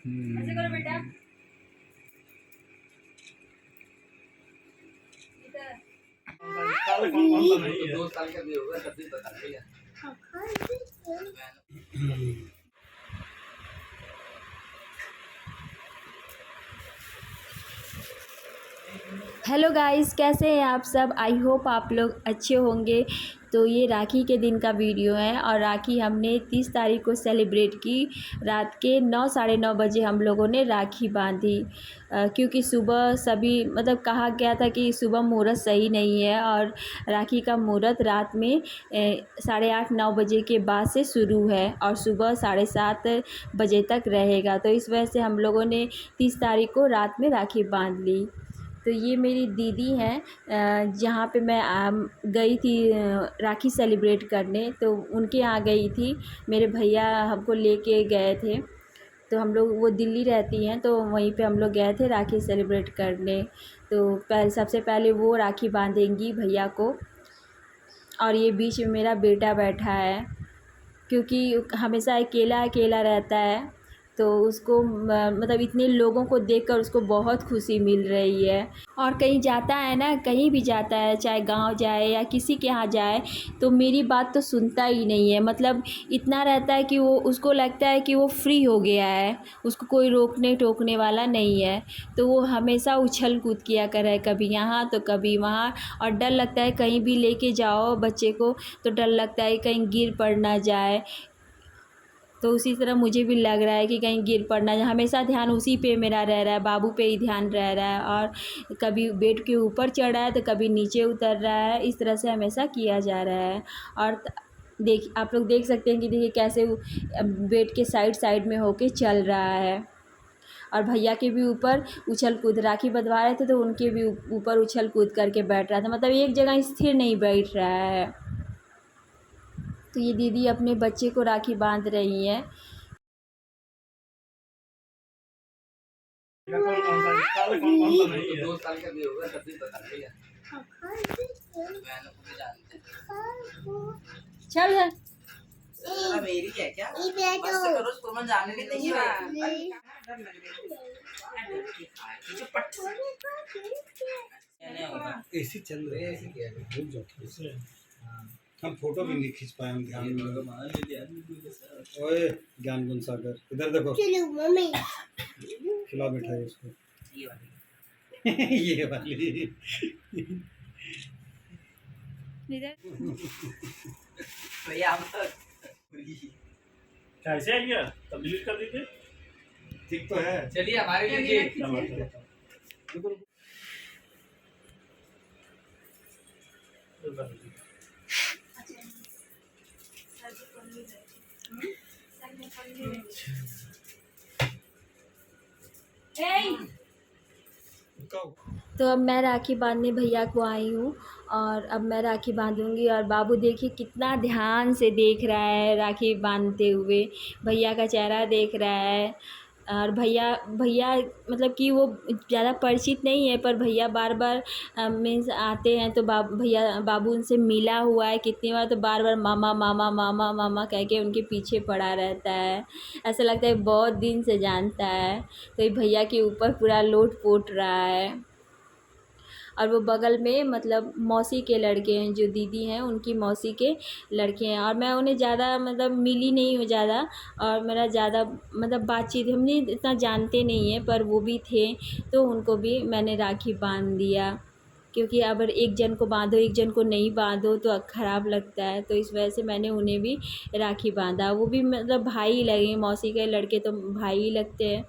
ऐसे करो बेटा। इधर 2 साल का भी होगा तब भी बता देगा। हेलो गाइस, कैसे हैं आप सब। आई होप आप लोग अच्छे होंगे। तो ये राखी के दिन का वीडियो है और राखी हमने 30 तारीख को सेलिब्रेट की। रात के 9 साढ़े 9 बजे हम लोगों ने राखी बांधी, क्योंकि सुबह सभी मतलब कहा गया था कि सुबह मुहूर्त सही नहीं है और राखी का मुहूर्त रात में 8:30-9 बजे के बाद से शुरू है और सुबह 7:30 बजे तक रहेगा। तो इस वजह से हम लोगों ने 30 तारीख को रात में राखी बांध ली। तो ये मेरी दीदी हैं, जहाँ पे मैं गई थी राखी सेलिब्रेट करने, तो उनके यहाँ गई थी। मेरे भैया हमको लेके गए थे, तो हम लोग, वो दिल्ली रहती हैं, तो वहीं पे हम लोग गए थे राखी सेलिब्रेट करने। तो सबसे पहले वो राखी बांधेंगी भैया को, और ये बीच में मेरा बेटा बैठा है, क्योंकि हमेशा अकेला अकेला रहता है। तो उसको मतलब इतने लोगों को देखकर उसको बहुत खुशी मिल रही है। और कहीं जाता है ना, कहीं भी जाता है, चाहे गांव जाए या किसी के यहाँ जाए, तो मेरी बात तो सुनता ही नहीं है। मतलब इतना रहता है कि वो, उसको लगता है कि वो फ्री हो गया है, उसको कोई रोकने टोकने वाला नहीं है। तो वो हमेशा उछल कूद किया करे, कभी यहाँ तो कभी वहाँ। और डर लगता है कहीं भी लेके जाओ बच्चे को, तो डर लगता है कहीं गिर पड़ ना जाए। तो उसी तरह मुझे भी लग रहा है कि कहीं गिर पड़ना, हमेशा ध्यान उसी पे मेरा रह रहा है, बाबू पे ही ध्यान रह रहा है। और कभी बेड के ऊपर चढ़ रहा है तो कभी नीचे उतर रहा है, इस तरह से हमेशा किया जा रहा है। और देख, आप लोग देख सकते हैं कि देखिए कैसे बेड के साइड साइड में होके चल रहा है। और भैया के भी ऊपर उछल कूद, राखी बंधवा रहे थे तो उनके भी ऊपर उछल कूद करके बैठ रहा था, मतलब एक जगह स्थिर नहीं बैठ रहा है। तो ये दीदी अपने बच्चे को राखी बांध रही हैं। 2 साल का भी होगा तब भी बता देगा। चल मेरी है क्या, बस करो उसको, मैं जाने के नहीं ऐसी चल रही है, ऐसी क्या है, भूल जाओ। हम फोटो भी नहीं खींच पाए, हम ध्यान में। ओए ज्ञान गुण सागर, इधर देखो, खिला मिठाई उसको। ये वाली कैसे आ गया, तब डिलीट कर दीजिए। ठीक तो है, चलिए हमारे लिए। तो अब मैं राखी बांधने भैया को आई हूँ, और अब मैं राखी बांधूंगी। और बाबू देखिए कितना ध्यान से देख रहा है राखी बांधते हुए, भैया का चेहरा देख रहा है। और भैया भैया मतलब कि वो ज़्यादा परिचित नहीं है, पर भैया बार बार मीन्स आते हैं तो भैया बाबू उनसे मिला हुआ है कितनी बार, तो बार बार मामा मामा मामा मामा कह के उनके पीछे पड़ा रहता है। ऐसा लगता है बहुत दिन से जानता है। तो ये भैया के ऊपर पूरा लोट पोट रहा है। और वो बगल में मतलब मौसी के लड़के हैं, जो दीदी हैं उनकी मौसी के लड़के हैं। और मैं उन्हें ज़्यादा मतलब मिली नहीं हूँ ज़्यादा, और मेरा ज़्यादा मतलब बातचीत, हमने इतना जानते नहीं हैं, पर वो भी थे तो उनको भी मैंने राखी बांध दिया। क्योंकि अगर एक जन को बांधो एक जन को नहीं बांधो तो ख़राब लगता है, तो इस वजह से मैंने उन्हें भी राखी बांधा। वो भी मतलब भाई ही लगे, मौसी के लड़के तो भाई ही लगते हैं।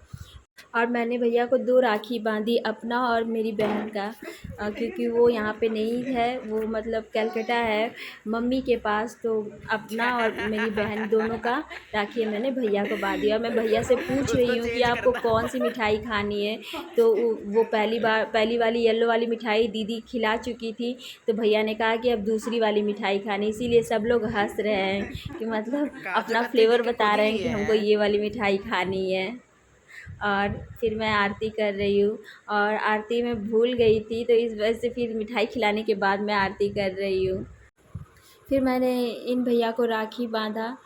और मैंने भैया को 2 राखी बांधी, अपना और मेरी बहन का, क्योंकि वो यहाँ पे नहीं है, वो मतलब कलकत्ता है मम्मी के पास। तो अपना और मेरी बहन दोनों का राखी मैंने भैया को बांध दिया। और मैं भैया से पूछ रही हूँ कि आपको कौन सी मिठाई खानी है, तो वो पहली वाली येलो वाली मिठाई दीदी खिला चुकी थी, तो भैया ने कहा कि अब दूसरी वाली मिठाई खानी। इसीलिए सब लोग हंस रहे हैं कि मतलब अपना फ्लेवर बता रहे हैं कि हमको ये वाली मिठाई खानी है। और फिर मैं आरती कर रही हूँ, और आरती में भूल गई थी, तो इस वजह से फिर मिठाई खिलाने के बाद मैं आरती कर रही हूँ। फिर मैंने इन भैया को राखी बांधा,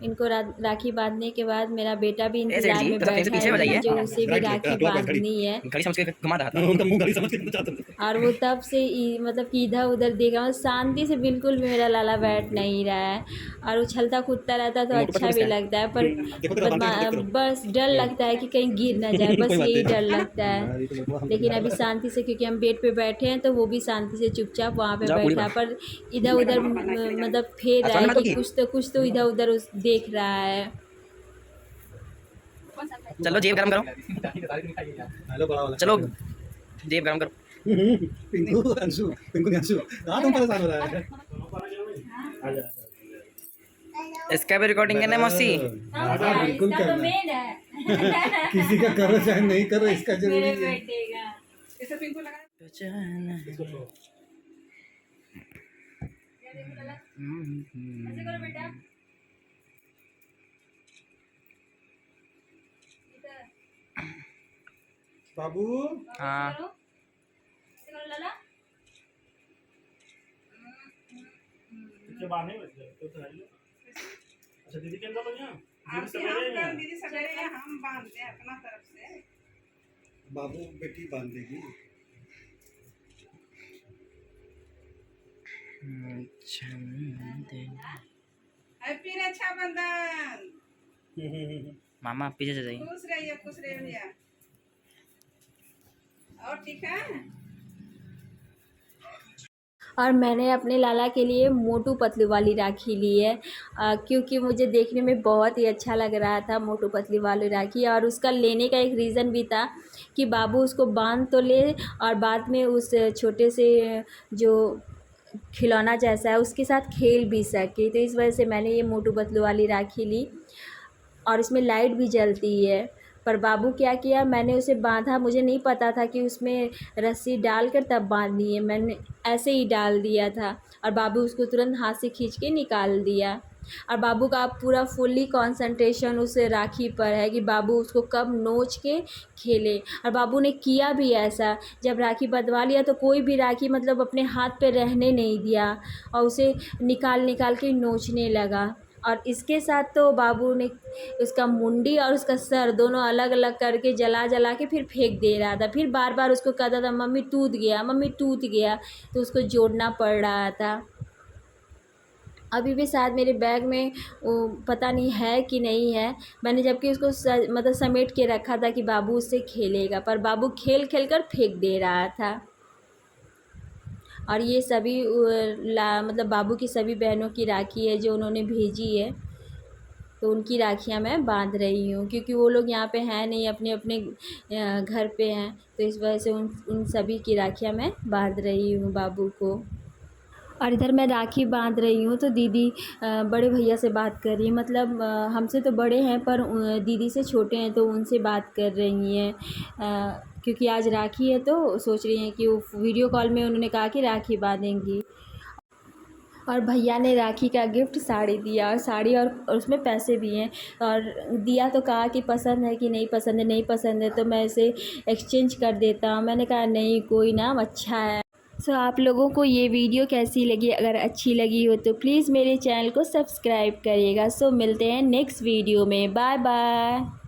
इनको राखी बांधने के बाद मेरा बेटा भी ए सेठ इंतजार जी, में थोड़ा बैठा पीछे है बताइए। जो उसे भी घड़ी, राखी घड़ी, घड़ी। बांधनी है। घड़ी समझ के घुमा रहा था। उनका मुंह घड़ी समझ के चाहते थे। और वो तब से मतलब कि इधर उधर देख रहा हूँ, शांति से बिल्कुल मेरा लाला बैठ नहीं रहा है और उछलता कूदता रहता तो मोटू पतलू अच्छा भी किसका है? लगता है, पर देखो तेरा बांधते हैं, देखो। बस डर लगता है कि कहीं गिर ना जाए, बस कोई बात यही नहीं। डर लगता है। ये तो देखो, हम लेकिन अभी शांति से, क्योंकि हम बेड पे बैठे हैं तो वो भी शांति से चुपचाप वहाँ पे जाओ पूरी बैठा है, पर इधर उधर मतलब फेर रहा आसमान है में तो कि की। कुछ तो इधर उधर देख रहा है। चलो जेब गरम करो। हेलो बड़ा वाला। चलो जेब गरम करो। पिंकू अंशु, पिंकू नहीं अंशु। कहाँ तुम परेशान हो रहा है? आ जा इसका भी रिकॉर्डिंग करना है मौसी। हाँ, बिल्कुल करना है। किसी का करो चाहे नहीं करो, इसका जरूरी है। बाबू हाँ इसके बाद नहीं बच गए तो आइए। अच्छा दीदी के अंदर बढ़िया दीदी सवेरे हम बांधते हैं अपना तरफ से। बाबू बेटी बांध देगी। हैप्पी रक्षाबंधन। मामा आप पीछे से जाइए। खुश रहिए भैया। और ठीक है। और मैंने अपने लाला के लिए मोटू पतलू वाली राखी ली है, क्योंकि मुझे देखने में बहुत ही अच्छा लग रहा था मोटू पतलू वाली राखी। और उसका लेने का एक रीज़न भी था कि बाबू उसको बांध तो ले और बाद में उस छोटे से जो खिलौना जैसा है उसके साथ खेल भी सके, तो इस वजह से मैंने ये मोटू पतलू वाली राखी ली। और इसमें लाइट भी जलती है। पर बाबू क्या किया, मैंने उसे बांधा, मुझे नहीं पता था कि उसमें रस्सी डालकर तब बांधनी है, मैंने ऐसे ही डाल दिया था और बाबू उसको तुरंत हाथ से खींच के निकाल दिया। और बाबू का पूरा फुल्ली कंसंट्रेशन उस राखी पर है कि बाबू उसको कब नोच के खेले। और बाबू ने किया भी ऐसा, जब राखी बंधवा लिया तो कोई भी राखी मतलब अपने हाथ पे रहने नहीं दिया और उसे निकाल के नोचने लगा। और इसके साथ तो बाबू ने उसका मुंडी और उसका सर दोनों अलग अलग करके जला के फिर फेंक दे रहा था, फिर बार बार उसको कहता था मम्मी टूट गया, तो उसको जोड़ना पड़ रहा था। अभी भी शायद मेरे बैग में वो पता नहीं है कि नहीं है, मैंने जबकि उसको मतलब समेट के रखा था कि बाबू उससे खेलेगा, पर बाबू खेल कर फेंक दे रहा था। और ये सभी मतलब बाबू की सभी बहनों की राखी है जो उन्होंने भेजी है, तो उनकी राखियां मैं बांध रही हूँ, क्योंकि वो लोग यहाँ पे हैं नहीं, अपने अपने घर पे हैं, तो इस वजह से उन सभी की राखियां मैं बांध रही हूँ बाबू को। और इधर मैं राखी बांध रही हूँ तो दीदी बड़े भैया से बात कर रही है, मतलब हमसे तो बड़े हैं पर दीदी से छोटे हैं, तो उनसे बात कर रही हैं, क्योंकि आज राखी है तो सोच रही हैं कि वो वीडियो कॉल में उन्होंने कहा कि राखी बांधेंगी। और भैया ने राखी का गिफ्ट साड़ी दिया, और साड़ी और उसमें पैसे भी हैं, और दिया तो कहा कि पसंद है कि नहीं पसंद है तो मैं इसे एक्सचेंज कर देता हूँ। मैंने कहा नहीं कोई ना, अच्छा है। सो आप लोगों को ये वीडियो कैसी लगी, अगर अच्छी लगी हो तो प्लीज़ मेरे चैनल को सब्सक्राइब करिएगा। सो मिलते हैं नेक्स्ट वीडियो में, बाय बाय।